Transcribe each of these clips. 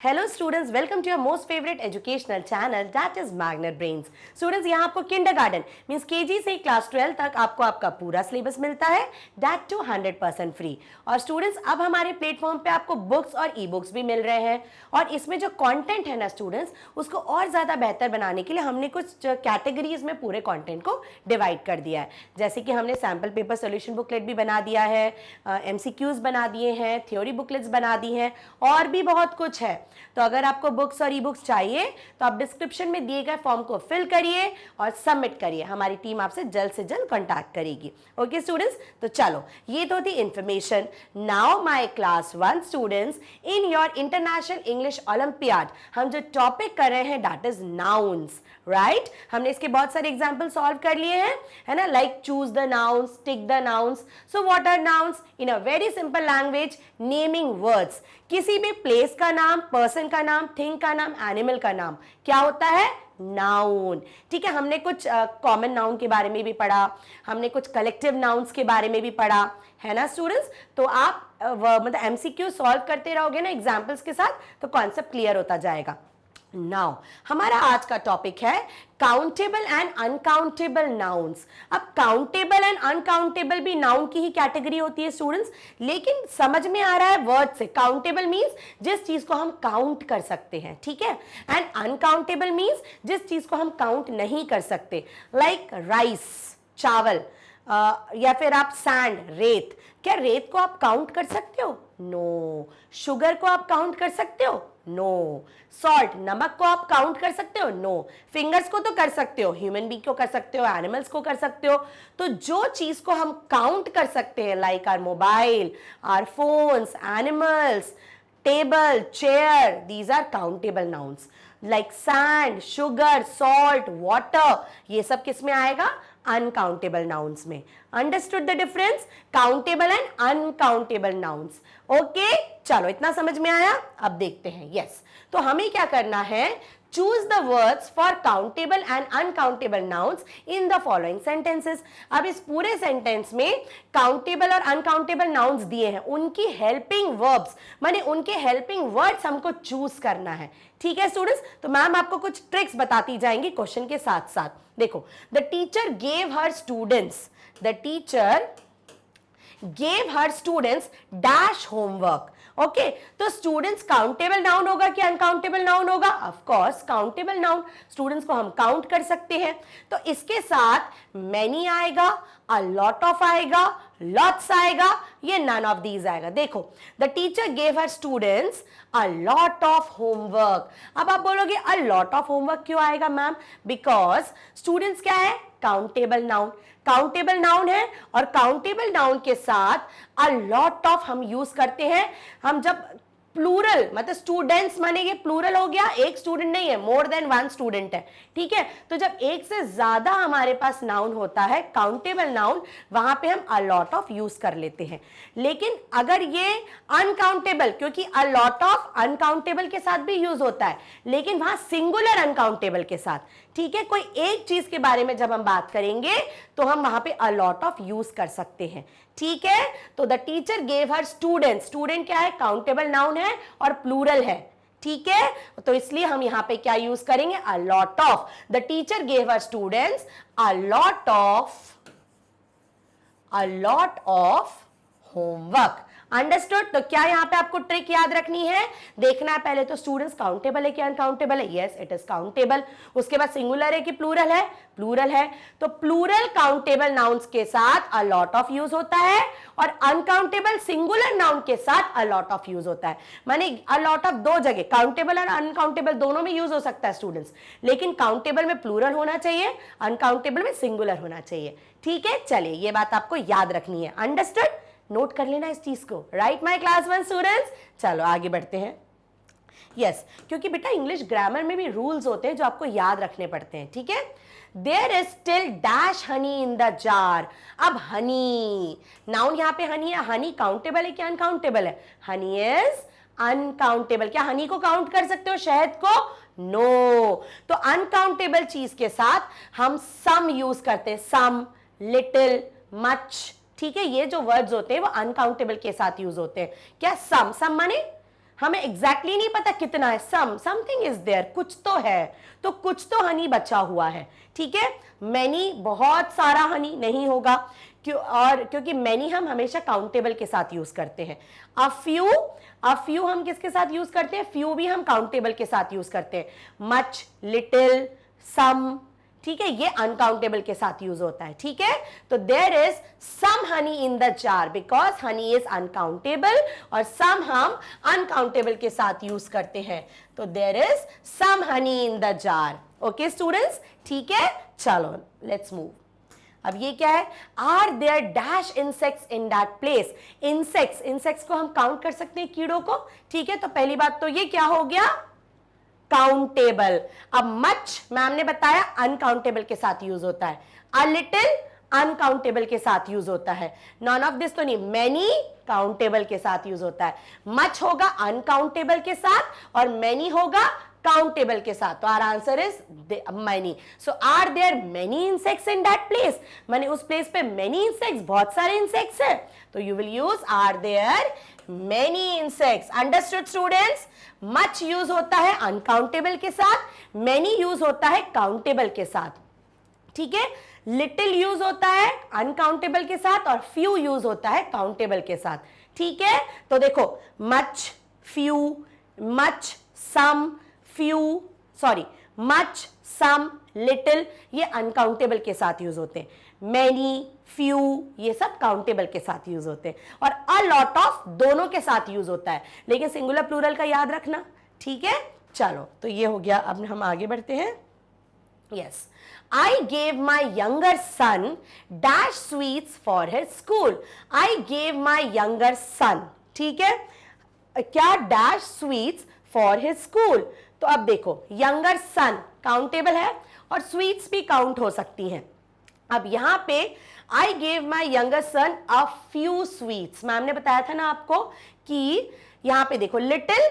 Hello students, welcome to your most favourite educational channel that is magnet brains. Students, यहाँ आपको kindergarten means KG से class 12 तक आपको आपका पूरा सिलेबस मिलता है, दैट टू 100% फ्री। और स्टूडेंट्स, अब हमारे प्लेटफॉर्म पे आपको बुक्स और ई बुक्स भी मिल रहे हैं। और इसमें जो कॉन्टेंट है ना स्टूडेंट्स, उसको और ज़्यादा बेहतर बनाने के लिए हमने कुछ कैटेगरीज में पूरे कॉन्टेंट को डिवाइड कर दिया है। जैसे कि हमने सैम्पल पेपर सोल्यूशन बुकलेट भी बना दिया है, MCQs बना दिए हैं, थ्योरी बुकलेट्स बना दी हैं, और भी बहुत कुछ है। तो अगर आपको बुक्स और ई बुक्स चाहिए तो आप डिस्क्रिप्शन में दिए गए फॉर्म को फिल करिए और सबमिट करिए। हमारी टीम आपसे जल्द से जल्द कांटेक्ट करेगी। ओके स्टूडेंट्स, तो चलो, ये तो थी information. Now my class 1 students, in your international English olympiad हम जो टॉपिक कर रहे हैं दैट इज नाउन्स, राइट। हमने इसके बहुत सारे एग्जाम्पल सॉल्व कर लिए हैं, है ना, like choose the nouns, tick the nouns. So what are nouns? In a very simple language, naming words. किसी भी प्लेस का नाम, पर्सन का नाम, थिंग का नाम, एनिमल का नाम क्या होता है? नाउन। ठीक है, हमने कुछ कॉमन नाउन के बारे में भी पढ़ा, हमने कुछ कलेक्टिव नाउन्स के बारे में भी पढ़ा, है ना स्टूडेंट्स। तो आप मतलब MCQ सॉल्व करते रहोगे ना एग्जाम्पल्स के साथ, तो कॉन्सेप्ट क्लियर होता जाएगा। नाउ हमारा आज का टॉपिक है काउंटेबल एंड अनकाउंटेबल नाउन्स। अब काउंटेबल एंड अनकाउंटेबल भी नाउन की ही कैटेगरी होती है स्टूडेंट्स, लेकिन समझ में आ रहा है वर्ड से। काउंटेबल मींस जिस चीज को हम काउंट कर सकते हैं, ठीक है, एंड अनकाउंटेबल मींस जिस चीज को हम काउंट नहीं कर सकते, लाइक राइस, चावल, या फिर आप सैंड, रेत। क्या रेत को आप काउंट कर सकते हो? नो। शुगर को आप काउंट कर सकते हो? नो। सॉल्ट, नमक को आप काउंट कर सकते हो? नो। फिंगर्स को तो कर सकते हो, ह्यूमन बींग को कर सकते हो, एनिमल्स को कर सकते हो। तो जो चीज को हम काउंट कर सकते हैं, like our mobile, our phones, animals, table, chair, these are countable nouns. Like sand, sugar, salt, water, ये सब किस में आएगा? अनकाउंटेबल नाउन्स में। Understood the difference? Countable and uncountable nouns. Okay, चलो इतना समझ में आया। अब देखते हैं। यस, तो हमें क्या करना है? Choose the words for countable and uncountable nouns in the following sentences. अब इस पूरे सेंटेंस में काउंटेबल और अनकाउंटेबल नाउन्स दिए हैं, उनकी हेल्पिंग वर्ब्स माने उनके हेल्पिंग वर्ड्स हमको चूज करना है। ठीक है स्टूडेंट्स, तो मैम आपको कुछ ट्रिक्स बताती जाएंगी क्वेश्चन के साथ साथ। देखो, the teacher gave her students, the teacher gave her students dash homework। Okay, तो स्टूडेंट्स काउंटेबल नाउन होगा कि अनकाउंटेबल नाउन होगा? Of course countable noun. Students को हम काउंट कर सकते हैं, तो इसके साथ मैनी आएगा, अ लॉट ऑफ आएगा, लॉट्स आएगा, ये नन ऑफ दीज आएगा। देखो, the teacher gave her students a lot of homework. अब आप बोलोगे अ लॉट ऑफ होमवर्क क्यों आएगा मैम? बिकॉज स्टूडेंट्स क्या है? Countable noun. काउंटेबल नाउन है, और काउंटेबल नाउन के साथ अ लॉट ऑफ हम यूज करते हैं। हम जब प्लूरल मतलब स्टूडेंट्स माने ये प्लूरल हो गया, एक स्टूडेंट नहीं है, मोर देन वन स्टूडेंट है। ठीक है, तो जब एक से ज्यादा हमारे पास नाउन होता है, काउंटेबल नाउन, वहां पे हम अ लॉट ऑफ यूज कर लेते हैं। लेकिन अगर ये अनकाउंटेबल, क्योंकि अ लॉट ऑफ अनकाउंटेबल के साथ भी यूज होता है, लेकिन वहां सिंगुलर अनकाउंटेबल के साथ। ठीक है, कोई एक चीज के बारे में जब हम बात करेंगे तो हम वहां पे अ लॉट ऑफ यूज कर सकते हैं। ठीक है, तो the teacher gave her student, student क्या है? काउंटेबल नाउन है और प्लूरल है। ठीक है, तो इसलिए हम यहां पे क्या यूज करेंगे? अ lot of. The teacher gave her students a lot of homework. Understood? तो क्या यहां पे आपको ट्रिक याद रखनी है? देखना है पहले तो स्टूडेंट्स काउंटेबल है कि अनकाउंटेबल है। Yes, it is countable. उसके बाद सिंगुलर है कि प्लूरल है? प्लूरल है। तो प्लूरल काउंटेबल नाउन्स के साथ अ लॉट ऑफ यूज होता है, और अनकाउंटेबल सिंगुलर नाउन के साथ अ लॉट ऑफ यूज होता है। माने अ लॉट ऑफ दो जगह, काउंटेबल और अनकाउंटेबल दोनों में यूज हो सकता है स्टूडेंट्स, लेकिन काउंटेबल में प्लूरल होना चाहिए, अनकाउंटेबल में सिंगुलर होना चाहिए। ठीक है, चलिए ये बात आपको याद रखनी है। अंडरस्टूड? नोट कर लेना इस चीज को। राइट माय क्लास 1 स्टूडेंट्स, चलो आगे बढ़ते हैं। यस, क्योंकि बेटा इंग्लिश ग्रामर में भी रूल्स होते हैं जो आपको याद रखने पड़ते हैं। ठीक है, there is still dash honey in the jar. अब हनी नाउन, यहां पे हनी है, हनी काउंटेबल है कि अनकाउंटेबल है? Honey is uncountable. क्या हनी को काउंट कर सकते हो, शहद को? नो। तो अनकाउंटेबल चीज के साथ हम सम यूज करते हैं, सम, लिटिल, मच। ठीक है, ये जो वर्ड्स होते हैं वो अनकाउंटेबल के साथ यूज होते हैं। क्या? सम, सम माने हमें एग्जैक्टली नहीं पता कितना है, समथिंग इज देयर, कुछ तो है, तो कुछ तो हनी बचा हुआ है, ठीक है। मैनी बहुत सारा हनी नहीं होगा, और क्योंकि मैनी हम हमेशा काउंटेबल के साथ यूज करते हैं। अ फ्यू हम किसके साथ यूज करते हैं, फ्यू भी हम काउंटेबल के साथ यूज करते हैं। मच, लिटिल, सम, ठीक है, ये अनकाउंटेबल के साथ यूज होता है, ठीक है। तो there is some honey in the jar because honey is uncountable, और सम हम अनकाउंटेबल के साथ यूज करते हैं, तो there is some honey in the jar. Okay students, ठीक है, चलो लेट्स मूव। अब ये क्या है, are there dash insects in that place. Insects को हम काउंट कर सकते हैं, कीड़ों को, ठीक है। तो पहली बात तो ये क्या हो गया, काउंटेबल। अब मच मैम ने बताया अनकाउंटेबल के साथ यूज होता है, अ लिटिल अनकाउंटेबल के साथ यूज होता है, नॉन ऑफ दिस तो नहीं, मैनी काउंटेबल के साथ यूज होता है। मच होगा अनकाउंटेबल के साथ और मैनी होगा काउंटेबल के साथ, तो our answer is many. So are there many insects in that place, माने उस प्लेस पे मैनी इंसेक्ट्स, बहुत सारे इंसेक्ट्स हैं, तो you will use are there many insects. Understood students, much use होता है अनकाउंटेबल के साथ, मैनी यूज होता है काउंटेबल के साथ, ठीक है। लिटिल यूज होता है अनकाउंटेबल के साथ और फ्यू यूज होता है काउंटेबल के साथ, ठीक है। तो देखो मच, फ्यू, मच, सम, फ्यू, सॉरी, मच, सम, लिटिल, ये अनकाउंटेबल के साथ यूज होते हैं। मैनी, फ्यू, ये सब काउंटेबल के साथ यूज होते हैं, और अ लॉट ऑफ दोनों के साथ यूज होता है, लेकिन सिंगुलर प्लूरल का याद रखना, ठीक है। चलो तो ये हो गया, अब हम आगे बढ़ते हैं। Yes, I gave my younger son dash sweets for his school. I gave my younger son, ठीक है, क्या dash sweets for his school। तो अब देखो younger son काउंटेबल है और स्वीट्स भी काउंट हो सकती हैं। अब यहां पे I gave my younger son a few sweets, ma'am ने बताया था ना आपको कि यहां पे देखो लिटिल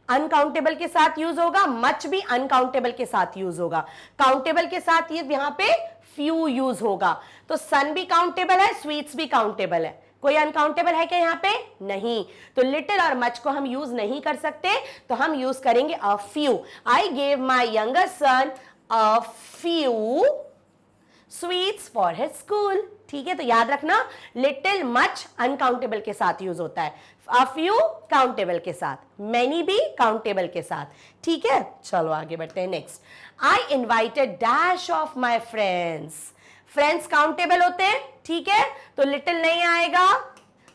अनकाउंटेबल के साथ यूज होगा, मच भी अनकाउंटेबल के साथ यूज होगा, काउंटेबल के साथ ये यहां पे फ्यू यूज होगा। तो सन भी काउंटेबल है, स्वीट्स भी काउंटेबल है, कोई अनकाउंटेबल है क्या यहाँ पे, नहीं। तो लिटिल और मच को हम यूज नहीं कर सकते, तो हम यूज करेंगे a few. I gave my younger son a few sweets for his school, ठीक है। तो याद रखना लिटिल मच अनकाउंटेबल के साथ यूज होता है, अ फ्यू काउंटेबल के साथ, मैनी भी काउंटेबल के साथ, ठीक है। चलो आगे बढ़ते हैं। Next, I invited dash of my friends. Friends countable होते हैं, ठीक है, तो लिटिल नहीं आएगा,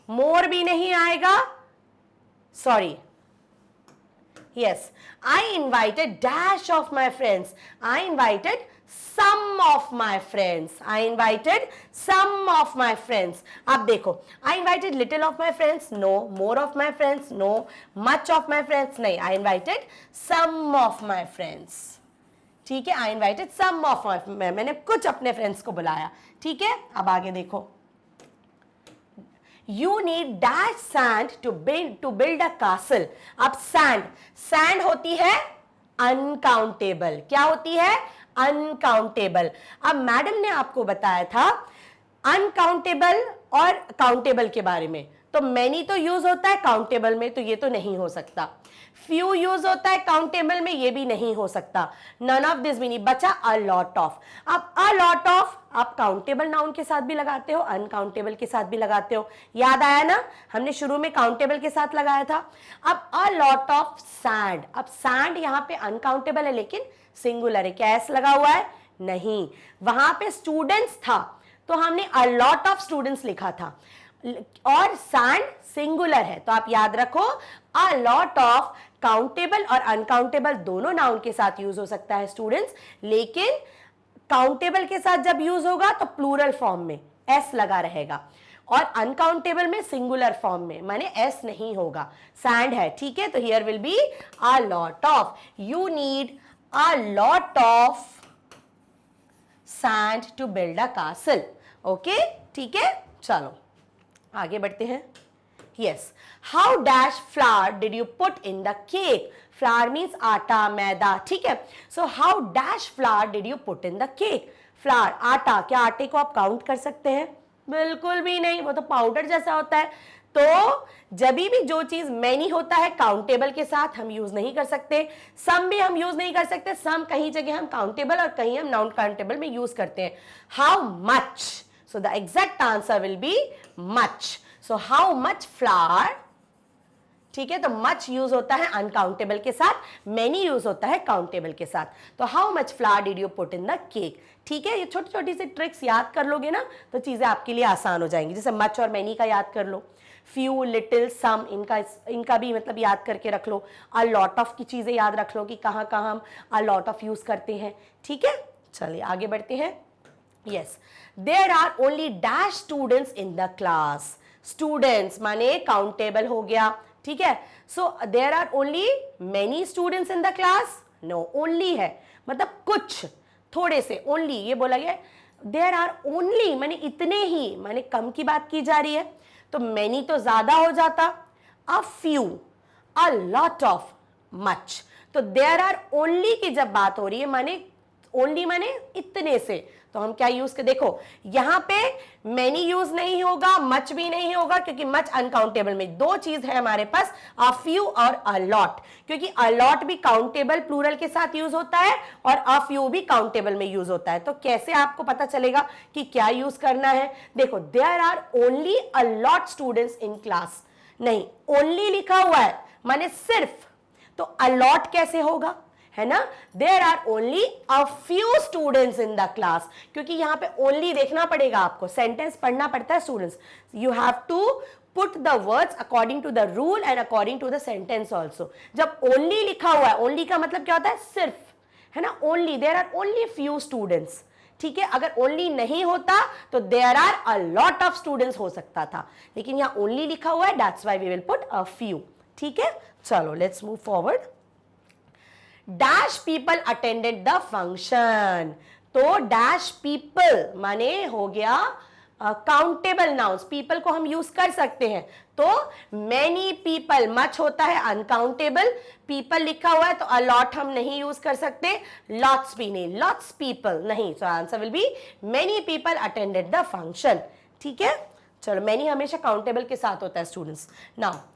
मोर भी नहीं आएगा, sorry, yes, I invited dash of my friends. I invited some of my friends. I invited some of my friends. अब देखो, I invited little of my friends, no. More of my friends, no. Much of my friends, नहीं. I invited some of my friends. ठीक है, I invited some of my, मैंने कुछ अपने friends को बुलाया, ठीक है। अब आगे देखो, You need dash sand to build a castle. अब sand होती है अनकाउंटेबल, क्या होती है अनकाउंटेबल। अब मैडम ने आपको बताया था अनकाउंटेबल और काउंटेबल के बारे में, तो मैनी तो यूज होता है काउंटेबल में, तो ये तो नहीं हो सकता। फ्यू यूज होता है काउंटेबल में, ये भी नहीं हो सकता। नन ऑफ दिस भी नहीं बचा। अ लॉट ऑफ, अब अ लॉट ऑफ आप काउंटेबल नाउन के साथ भी लगाते हो, अनकाउंटेबल के साथ भी लगाते हो, याद आया ना, हमने शुरू में काउंटेबल के साथ लगाया था। अब अ लॉट ऑफ सैंड, अब सैंड यहाँ पे अनकाउंटेबल है लेकिन सिंगुलर है, क्या एस लगा हुआ है, नहीं, वहां पे स्टूडेंट्स था तो हमने अ लॉट ऑफ स्टूडेंट्स लिखा था, और सैंड सिंगुलर है, तो आप याद रखो अ लॉट ऑफ काउंटेबल और अनकाउंटेबल दोनों नाउन के साथ यूज हो सकता है स्टूडेंट्स, लेकिन काउंटेबल के साथ जब यूज होगा तो प्लूरल फॉर्म में एस लगा रहेगा, और अनकाउंटेबल में सिंगुलर फॉर्म में, माने एस नहीं होगा, सैंड है, ठीक है। तो here will be a lot of, you need a lot of sand to build a castle, okay, ठीक है। चलो आगे बढ़ते हैं। Yes, how dash flour did you put in the cake? Flour means आटा, मैदा, ठीक है। So how dash flour did you put in the cake? Flour, आटा, क्या आटे को आप काउंट कर सकते हैं? बिल्कुल भी नहीं, वो तो पाउडर जैसा होता है, तो जब भी जो चीज मैनी होता है काउंटेबल के साथ हम यूज नहीं कर सकते, सम भी हम यूज नहीं कर सकते, सम कहीं जगह हम काउंटेबल और कहीं हम नॉन काउंटेबल में यूज करते हैं। How much, so the exact answer will be much. So how much flower, ठीक है, तो मच यूज होता है अनकाउंटेबल के साथ, मैनी यूज होता है काउंटेबल के साथ। तो how much flower did you put in the cake, ठीक है, ये छोटी छोटी सी ट्रिक्स याद कर लोगे ना तो चीजें आपके लिए आसान हो जाएंगी। जैसे मच और मैनी का याद कर लो, फ्यू, लिटिल, सम, इनका भी मतलब याद करके रख लो। अ लॉट ऑफ की चीजें याद रख लो कि कहाँ कहाँ हम अ लॉट ऑफ यूज करते हैं, ठीक है। चलिए आगे बढ़ते हैं। Yes, there are only dash students in the class, students माने काउंटेबल हो गया, ठीक है। So there are only many students in the class, no, only है मतलब कुछ, थोड़े से, ओनली ये बोला गया। देयर आर ओनली माने इतने ही, माने कम की बात की जा रही है, तो मैनी तो ज्यादा हो जाता, a few, a lot of, much. तो देयर आर ओनली की जब बात हो रही है माने ओनली माने इतने से, तो हम क्या यूज कर, देखो यहां पे मैनी यूज नहीं होगा, मच भी नहीं होगा, क्योंकि मच अनकाउंटेबल में दो चीज है हमारे पास, अ फ्यू और अ लॉट, क्योंकि अ लॉट भी काउंटेबल प्लूरल के साथ यूज होता है और अ फ्यू भी काउंटेबल में यूज होता है। तो कैसे आपको पता चलेगा कि क्या यूज करना है, देखो there are only a lot students in class, नहीं, ओनली लिखा हुआ है माने सिर्फ, तो अ लॉट कैसे होगा, है ना। There are only a few students in the class, क्योंकि यहां पे ओनली देखना पड़ेगा आपको, सेंटेंस पढ़ना पड़ता है students, you have to put the words according to the rule and according to the sentence also. जब ओनली लिखा हुआ है, ओनली का मतलब क्या होता है, सिर्फ, है ना, only, there are only few students, ठीक है। अगर ओनली नहीं होता तो there are a lot of students हो सकता था, लेकिन यहां ओनली लिखा हुआ है, that's why we will put a few, ठीक है। चलो let's move forward. Dash people attended the function, तो डैश पीपल माने हो गया काउंटेबल नाउन्स, पीपल को हम यूज कर सकते हैं, तो मैनी पीपल, मच होता है अनकाउंटेबल, पीपल लिखा हुआ है तो अलॉट हम नहीं यूज कर सकते, लॉट्स भी नहीं, लॉट्स पीपल नहीं, so answer will be many people attended the function, ठीक है। चलो मैनी हमेशा काउंटेबल के साथ होता है students. Now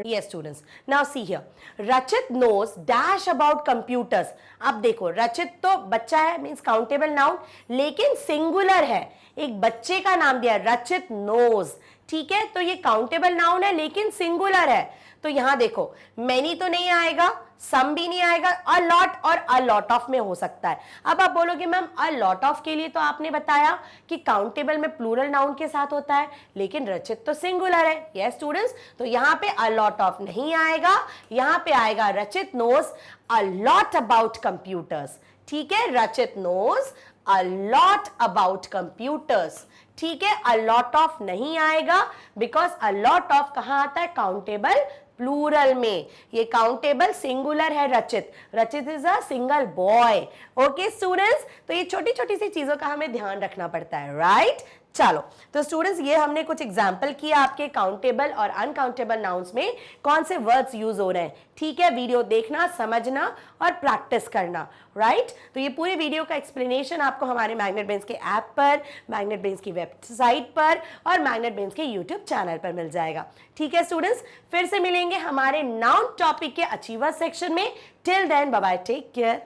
yes students, now see here, Rachit knows dash about computers। अब देखो रचित तो बच्चा है, मींस काउंटेबल नाउन, लेकिन सिंगुलर है, एक बच्चे का नाम दिया रचित नोज, ठीक है, तो ये काउंटेबल नाउन है लेकिन सिंगुलर है, तो यहां देखो मैनी तो नहीं आएगा, सम भी नहीं आएगा, अ लॉट और अ लॉट ऑफ में हो सकता है। अब आप बोलोगे मैम अ लॉट ऑफ के लिए तो आपने बताया कि काउंटेबल में प्लूरल नाउन के साथ होता है, लेकिन रचित तो सिंगुलर है, यस स्टूडेंट्स, तो यहां पे अ लॉट ऑफ नहीं आएगा, यहां पे आएगा Rachit knows a lot about computers, ठीक है, Rachit knows a lot about computers, ठीक है। अ लॉट ऑफ नहीं आएगा बिकॉज अ लॉट ऑफ कहां आता है, काउंटेबल प्लूरल में, ये काउंटेबल सिंगुलर है रचित, रचित is a single boy, okay students. तो ये छोटी छोटी सी चीजों का हमें ध्यान रखना पड़ता है, राइट। चलो तो स्टूडेंट्स ये हमने कुछ एग्जाम्पल किया आपके काउंटेबल और अनकाउंटेबल नाउन्स में कौन से वर्ड्स यूज हो रहे हैं, ठीक है। वीडियो देखना, समझना और प्रैक्टिस करना, राइट। तो ये पूरे वीडियो का एक्सप्लेनेशन आपको हमारे मैग्नेट ब्रेन्स के ऐप पर, मैग्नेट ब्रेन्स की वेबसाइट पर और मैग्नेट ब्रेन्स के यूट्यूब चैनल पर मिल जाएगा, ठीक है स्टूडेंट्स। फिर से मिलेंगे हमारे नाउन टॉपिक के अचीवर सेक्शन में, till then bye bye, take care.